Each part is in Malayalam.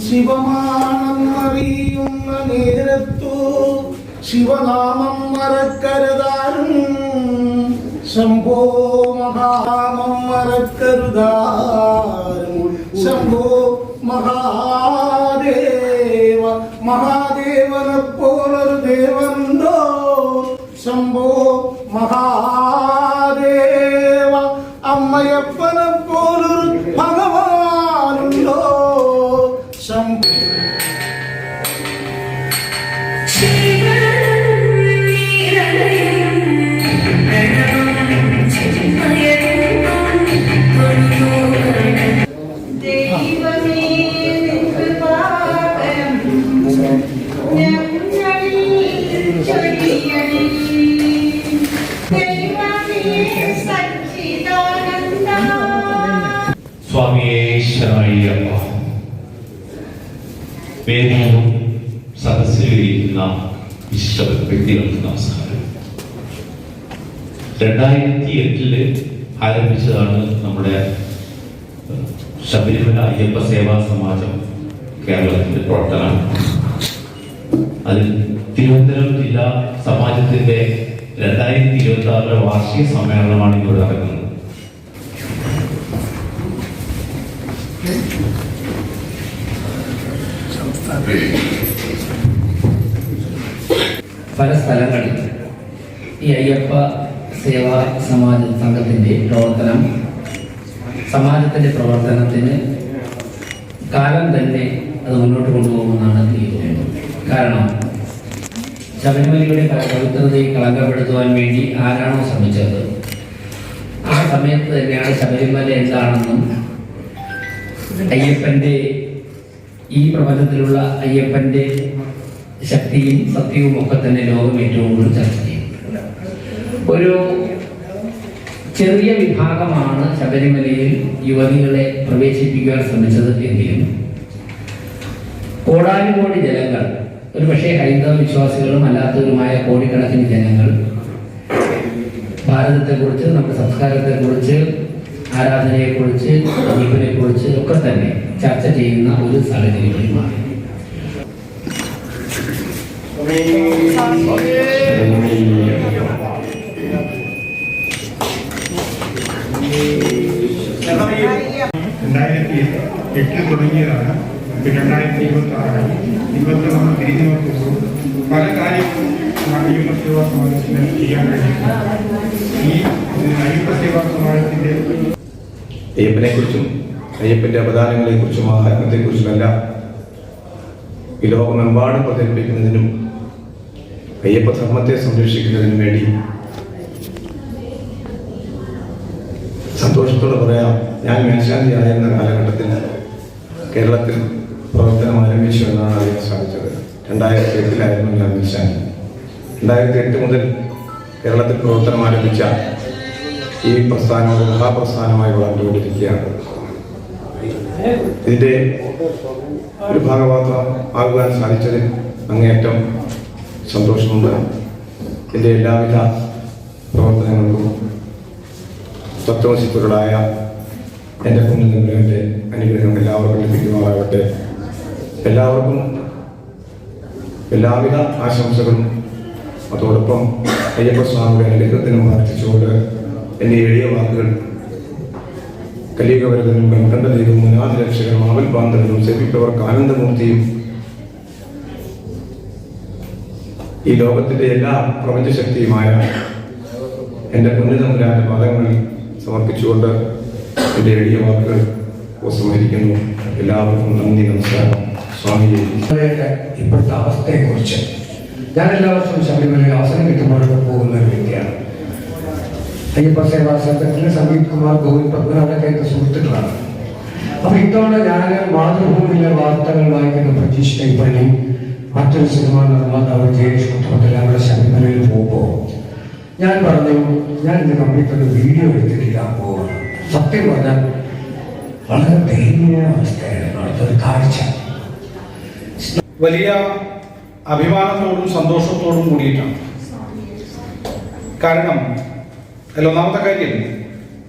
ശിവമാണെന്നറിയുന്ന നേരത്തു ശിവനാമം മറക്കരുതാരും ശംഭോ മഹാമം മറക്കരുതാരും ശംഭോ മഹാദേവ മഹാദേവനെ പോലൊരു ദേവനുണ്ടോ ശംഭോ മഹാദേവ അമ്മയപ്പനെ പോലൊരു ഭഗവാനുണ്ടോ ശംഭോ സ്വാമിയേ ശരണയ്യപ്പ. വേദിയിലും സദസ്സിലിരിക്കുന്ന വിശിഷ്ട വ്യക്തികൾക്ക് നമസ്കാരം. 2008 ആരംഭിച്ചതാണ് നമ്മുടെ ശബരിമല അയ്യപ്പ സേവാ സമാജം കേരളത്തിന്റെ പ്രവർത്തനം. അതിൽ തിരുവനന്തപുരം ജില്ലാ സമാജത്തിന്റെ 2026 വാർഷിക സമ്മേളനമാണ് ഇവിടെ നടക്കുന്നത്. പല സ്ഥലങ്ങളിൽ ഈ അയ്യപ്പ സേവാ സമാജ സംഘത്തിൻ്റെ പ്രവർത്തനം സമാജത്തിൻ്റെ പ്രവർത്തനത്തിന് കാലം തന്നെ അത് മുന്നോട്ട് കൊണ്ടുപോകുമെന്നാണ് തീരുമാനം. കാരണം ശബരിമലയുടെ പവിത്രതയെ കളങ്കപ്പെടുത്തുവാൻ വേണ്ടി ആരാണോ ശ്രമിച്ചത് ആ സമയത്ത് തന്നെയാണ് ശബരിമല എന്താണെന്നും അയ്യപ്പൻ്റെ ഈ പ്രപഞ്ചത്തിലുള്ള അയ്യപ്പൻ്റെ ശക്തിയും സത്യവും ഒക്കെ തന്നെ ലോകം ഏറ്റവും കൂടുതൽ ചർച്ച ചെയ്യുന്നത്. ഒരു ചെറിയ വിഭാഗമാണ് ശബരിമലയിൽ യുവതികളെ പ്രവേശിപ്പിക്കുവാൻ ശ്രമിച്ചത് എങ്കിലും കോടാനുകോടി ജനങ്ങൾ, ഒരു പക്ഷേ ഹൈന്ദവ വിശ്വാസികളും അല്ലാത്തവരുമായ കോടിക്കണക്കിന് ജനങ്ങൾ ഭാരതത്തെക്കുറിച്ച്, നമ്മുടെ സംസ്കാരത്തെക്കുറിച്ച്, ആരാധനയെക്കുറിച്ച്, അയ്യപ്പനെക്കുറിച്ച് ഒക്കെ തന്നെ ചർച്ച ചെയ്യുന്ന ഒരു സാഹചര്യമായി മാറി. തുടങ്ങിയതാണ്. 2026 നമ്മൾ തിരിഞ്ഞു നോക്കുമ്പോൾ പല കാര്യങ്ങളും അയ്യപ്പ സേവാ സമാജത്തിന് ചെയ്യാൻ കഴിയും. ഈ അയ്യപ്പ സേവാ സമാജത്തിന്റെ അയ്യപ്പനെ കുറിച്ചും അയ്യപ്പന്റെ അവതാരങ്ങളെ കുറിച്ചും ആഹാരത്തെ കുറിച്ചുമെല്ലാം ഈ ലോകമെമ്പാടും പ്രചരിപ്പിക്കുന്നതിനും അയ്യപ്പ ധർമ്മത്തെ സംരക്ഷിക്കുന്നതിനും വേണ്ടി സന്തോഷത്തോടെ പറയാം, ഞാൻ മേൽശാന്തിയായിരുന്ന കാലഘട്ടത്തിൽ കേരളത്തിൽ പ്രവർത്തനം ആരംഭിച്ചു എന്നാണ് അറിയാൻ സാധിച്ചത്. 2008 ഞാൻ മേൽശാന്തി. 2008 മുതൽ കേരളത്തിൽ പ്രവർത്തനം ആരംഭിച്ച ഈ പ്രസ്ഥാനം ഒരു മഹാപ്രസ്ഥാനമായി വളർന്നുകൊണ്ടിരിക്കുകയാണ്. ഇതിൻ്റെ ഒരു ഭാഗഭാഗം ആകുവാൻ സാധിച്ചതിൽ അങ്ങേയറ്റം സന്തോഷമുണ്ട്. എൻ്റെ എല്ലാവിധ പ്രവർത്തനങ്ങൾക്കും തത്വശിപ്പുകളായ എൻ്റെ കുഞ്ഞുങ്ങളുടെ അനുഗ്രഹം എല്ലാവർക്കും ലഭിക്കുമാറാകട്ടെ. എല്ലാവർക്കും എല്ലാവിധ ആശംസകളും അതോടൊപ്പം അയ്യപ്പസ്വാമിയുടെ അനുഗ്രഹത്തിനും പ്രാർത്ഥിച്ചുകൊണ്ട് എൻ്റെ എളിയ വാക്കുകൾ കലിയുഗവരതനും ബ്രഹ്മണ്ഡദേവും മുനാദിരക്ഷകനും ആവൽ ബാന്ധവനും സേവിപ്പവർക്ക് ആനന്ദമൂർത്തിയും ഈ ലോകത്തിൻ്റെ എല്ലാ പ്രപഞ്ചശക്തിയുമായ എൻ്റെ പുണ്യതമ്പുരാന്റെ പാദങ്ങളിൽ സമർപ്പിച്ചുകൊണ്ട് എൻ്റെ എളിയ വാക്കുകൾ ഉപസംഹരിക്കുന്നു. എല്ലാവർക്കും നന്ദി, നമസ്കാരം. സ്വാമിജി. ഇപ്പോഴത്തെ അവസ്ഥയെക്കുറിച്ച് ഞാൻ എല്ലാ വർഷവും ശബരിമലയിൽ അവസരം കിട്ടുമ്പോഴൊക്കെ പോകുന്ന ഒരു വ്യക്തിയാണ്. അയ്യപ്പ സേവാ സംഘത്തിന് സംഗീത് കുമാർ, ഗോവിന്ദ് പത്മനാഭൊക്കെ എൻ്റെ സുഹൃത്തുക്കളാണ്. അപ്പോൾ ഇത്തവണ ഞാൻ മാതൃഭൂമിയിലെ വാർത്തകൾ വായിക്കുന്ന പ്രതീക്ഷ പള്ളി, മറ്റൊരു സിനിമ നിർമ്മാതാവ് ജയേഷ് കുട്ടമെല്ലാം കൂടെ ശബരിമലയിൽ പോകുമ്പോൾ ഞാൻ പറഞ്ഞു, ഞാൻ ഇന്ന് കംപ്ലീറ്റ് ഒരു വീഡിയോ എടുത്തിട്ടില്ല പോകുന്നു. സത്യം പറഞ്ഞാൽ വളരെ ദയനീയ അവസ്ഥയാണ് അടുത്തൊരു കാഴ്ച. വലിയ അഭിമാനത്തോടും സന്തോഷത്തോടും കൂടിയിട്ടാണ്. കാരണം അതിലൊന്നാമത്തെ കാര്യം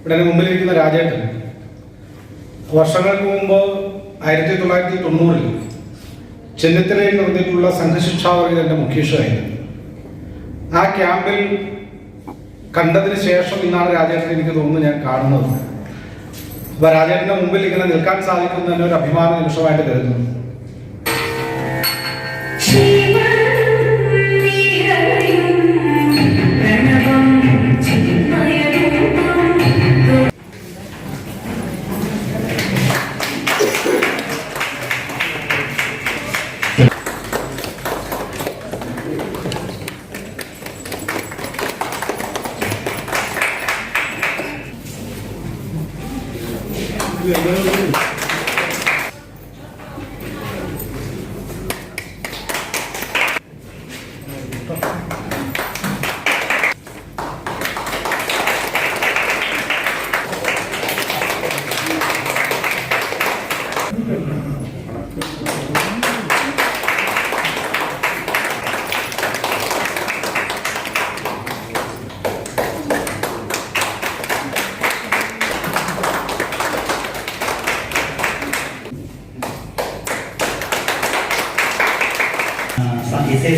ഇവിടെ എൻ്റെ മുമ്പിലിരിക്കുന്ന രാജേട്ടൻ വർഷങ്ങൾക്ക് മുമ്പ് 1990 ചെന്നിത്തലയിൽ നടന്നിട്ടുള്ള സംഘശിക്ഷാവർഗത്തിന്റെ മുഖ്യശായിരുന്നു. ആ ക്യാമ്പിൽ കണ്ടതിന് ശേഷം ഇന്നാണ് രാജേട്ടൻ എനിക്ക് തോന്നുന്നു ഞാൻ കാണുന്നത്. അപ്പൊ രാജേട്ടന്റെ മുമ്പിൽ ഇങ്ങനെ നിൽക്കാൻ സാധിക്കുന്നത് തന്നെ ഒരു അഭിമാന നിമിഷമായിട്ട് കരുതുന്നു.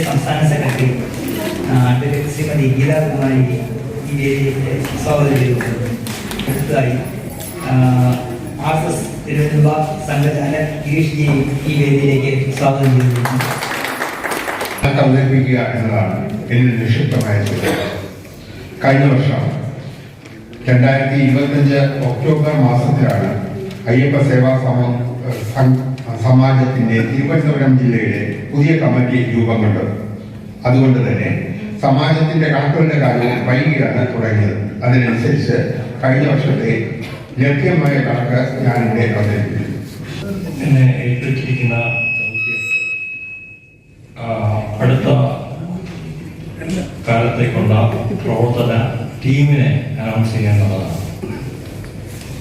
സംസ്ഥാന സെക്രട്ടറി അഡ്വക്കേറ്റ് ശ്രീമതി ഗീതാകുമാരി ഈ വേദിയിലെ സ്വാഗതം ചെയ്തിട്ടുണ്ട്. അടുത്തതായി RSS തിരുവനന്തപുര സംഘചാലക് ഗിരീഷ് ജി ഈ വേദിയിലേക്ക് സ്വാഗതം ചെയ്തിട്ടുണ്ട്. അവതരിപ്പിക്കുക എന്നതാണ് എന്നിൽ നിക്ഷിപ്തമായ ചോദ്യം. കഴിഞ്ഞ വർഷം 2025 ഒക്ടോബർ മാസത്തിലാണ് അയ്യപ്പ സേവാ സമാജത്തിന്റെ തിരുവനന്തപുരം ജില്ലയുടെ പുതിയ കമ്മിറ്റി രൂപം കൊണ്ടത്. അതുകൊണ്ട് തന്നെ സമാജത്തിന്റെ കണക്കുകളുടെ കാര്യം വൈകിയാണ് തുടങ്ങിയത്. അതിനനുസരിച്ച് കഴിഞ്ഞ വർഷത്തെ ലഭ്യമായ കണക്ക് ഞാനിവിടെ അവതരിപ്പിക്കുന്നു. എന്നെ ഏൽപ്പിച്ചിരിക്കുന്ന ദൗത്യം അടുത്ത കാലത്തേക്കുള്ള പ്രവർത്തന ടീമിനെ അനൗൺസ് ചെയ്യേണ്ടതാണ്.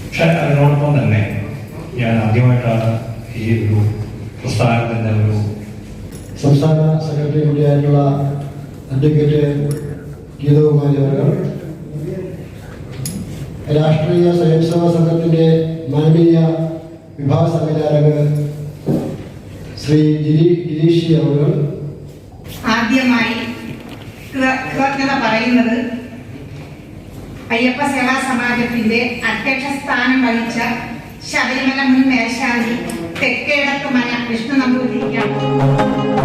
പക്ഷെ അതിനോടൊപ്പം തന്നെ ഞാൻ ആദ്യമായിട്ടാണ് ഈ ഒരു പ്രസ്ഥാനത്തിൻ്റെ ഒരു സംസ്ഥാന സെക്രട്ടറി കൂടിയായിട്ടുള്ള അഡ്വക്കേറ്റ് ഗീതകുമാരി അവർ, രാഷ്ട്രീയ സ്വയംസേവക സംഘത്തിൻ്റെ മാനവീയ വിഭാഗ സംഘചാലക് ശ്രീ ഗിരീഷ് അവർ, ആദ്യമായി കൃതജ്ഞത പറയുന്നത് അയ്യപ്പ സേവാ സമാജത്തിന്റെ അധ്യക്ഷ സ്ഥാനം വഹിച്ച ശബരിമല മുൻ മേൽശാന്തി തെക്കേടത്ത് മന വിഷ്ണു നമ്പൂതിരിക്കാണ്.